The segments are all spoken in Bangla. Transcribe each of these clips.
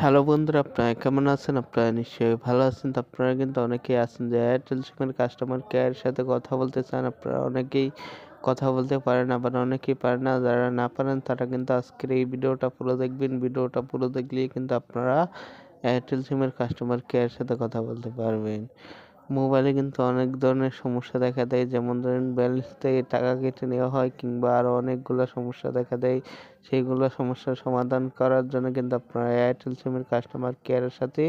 হ্যালো বন্ধুরা, আপনারা কেমন আছেন? আপনারা নিশ্চয়ই ভালো আছেন। তো আপনারা কিন্তু অনেকেই আছেন যে এয়ারটেল সিমের কাস্টমার কেয়ারের সাথে কথা বলতে চান। আপনারা অনেকেই কথা বলতে পারেন, আবার অনেকেই পারেন না। যারা না পারেন তারা কিন্তু আজকের এই ভিডিওটা পুরো দেখবেন। ভিডিওটা পুরো দেখলেই কিন্তু আপনারা এয়ারটেল সিমের কাস্টমার কেয়ারের সাথে কথা বলতে পারবেন। মোবাইলে কিন্তু অনেক ধরনের সমস্যা দেখা দেয়, যেমন ধরেন ব্যালেন্স থেকে টাকা কেটে নেওয়া হয়, কিংবা আরও অনেকগুলো সমস্যা দেখা দেয়। সেইগুলো সমস্যার সমাধান করার জন্য কিন্তু আপনারা এয়ারটেল সিমের কাস্টমার কেয়ারের সাথে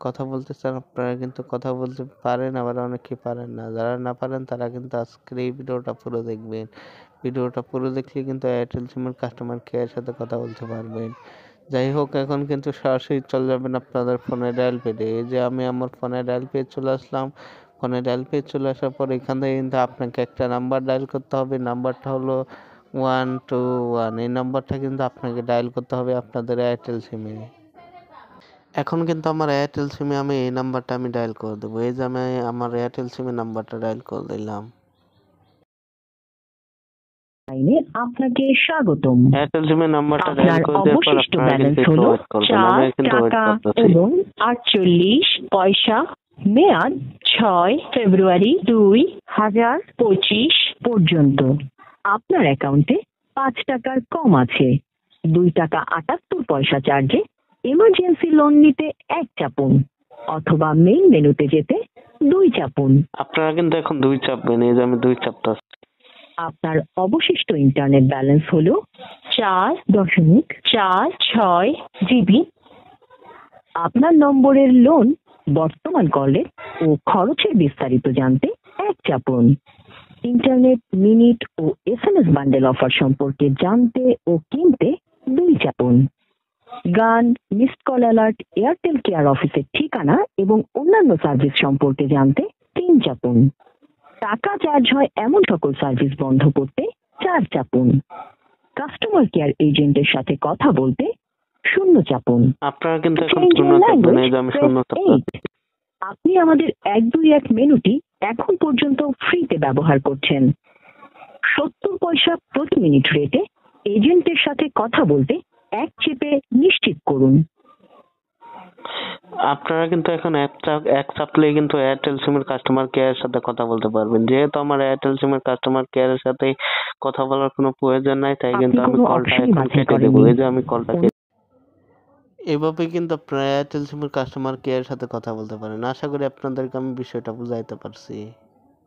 কথা বলতে চান। আপনারা কিন্তু কথা বলতে পারেন, আবার অনেকে পারেন না। যারা না পারেন তারা কিন্তু আজকের এই ভিডিওটা পুরো দেখবেন। ভিডিওটা পুরো দেখলে কিন্তু এয়ারটেল সিমের কাস্টমার কেয়ারের সাথে কথা বলতে পারবেন। যাই হোক, এখন কিন্তু সরাসরি চলে যাবেন আপনাদের ফোনে ডায়াল পেডে। এই যে আমি আমার ফোনে ডায়াল পেজ চলে আসলাম। ফোনে ডায়াল পেজ চলে আসার পর এখান থেকে কিন্তু আপনাকে একটা নাম্বার ডায়াল করতে হবে। নাম্বারটা হলো 121। এই নাম্বারটা কিন্তু আপনাকে ডায়াল করতে হবে আপনাদের এয়ারটেল সিমে। এখন কিন্তু আমার এয়ারটেল সিমে আমি এই নাম্বারটা ডায়াল করে দেবো। এই যে আমি আমার এয়ারটেল সিমের নাম্বারটা ডায়াল করে দিলাম। আপনাকে স্বাগতম। এয়ারটেল সিমের নাম্বারটা ডায়াল আপনার করে দেওয়ার পর অবশিষ্ট আপনারা ব্যালেন্স কিন্তু হলো ওয়েট করবেন। আমি কিন্তু ওয়েট 4 টাকা করতেছি। এবং 48 পয়সা। মেয়াদ 6 ফেব্রুয়ারি 2025 পর্যন্ত। আপনার অ্যাকাউন্টে 5 টাকার কম আছে। 2 টাকা 78 পয়সা চার্জে এমার্জেন্সি লোন নিতে 1 চাপুন, অথবা মেইন মেনুতে যেতে 2 চাপুন। আপনারা কিন্তু এখন 2 চাপবেন। এই যে আমি 2 চাপতেছি। আপনার অবশিষ্ট ইন্টারনেট ব্যালেন্স হলো 4.46 জিবি। আপনার নম্বরের লোন বর্তমান কলে ও খরচের বিস্তারিত জানতে 1 চাপুন। ইন্টারনেট, মিনিট ও SMS বান্ডেল অফার সম্পর্কে জানতে ও কিনতে 2 চাপুন। গান, missed call alert, Airtel care অফিসের ঠিকানা এবং অন্যান্য সার্ভিস সম্পর্কে জানতে 3 চাপুন। টাকা চার্জ হয় এমন সকল সার্ভিস বন্ধ করতে 4 চাপুন। কাস্টমার কেয়ার এজেন্টের সাথে কথা বলতে 0 চাপুন। আপনারা কিন্তু এখন 0 চাপবেন। এই যে আমি 0 চাপতেছি। আপনি আমাদের 121 মেনুটি এখন পর্যন্ত ফ্রিতে ব্যবহার করছেন। 70 পয়সা প্রতি মিনিট রেটে এজেন্টের সাথে কথা বলতে 1 চেপে নিশ্চিত করুন। আপনারা কিন্তু এখন এক চাপলেই কিন্তু এয়ারটেল সিমের কাস্টমার কেয়ারের সাথে কথা বলতে পারবেন। যেহেতু আমার এয়ারটেল সিমের কাস্টমার কেয়ারের সাথে কথা বলার কোনো প্রয়োজন নাই, তাই কিন্তু আমি কলটা এখন কেটে দেবো। এই যে আমি কলটা কেটে। এভাবে কিন্তু আপনারা এয়ারটেল সিমের কাস্টমার কেয়ারের সাথে কথা বলতে পারেন। আশা করি আপনাদেরকে আমি বিষয়টা বুঝাইতে পারছি।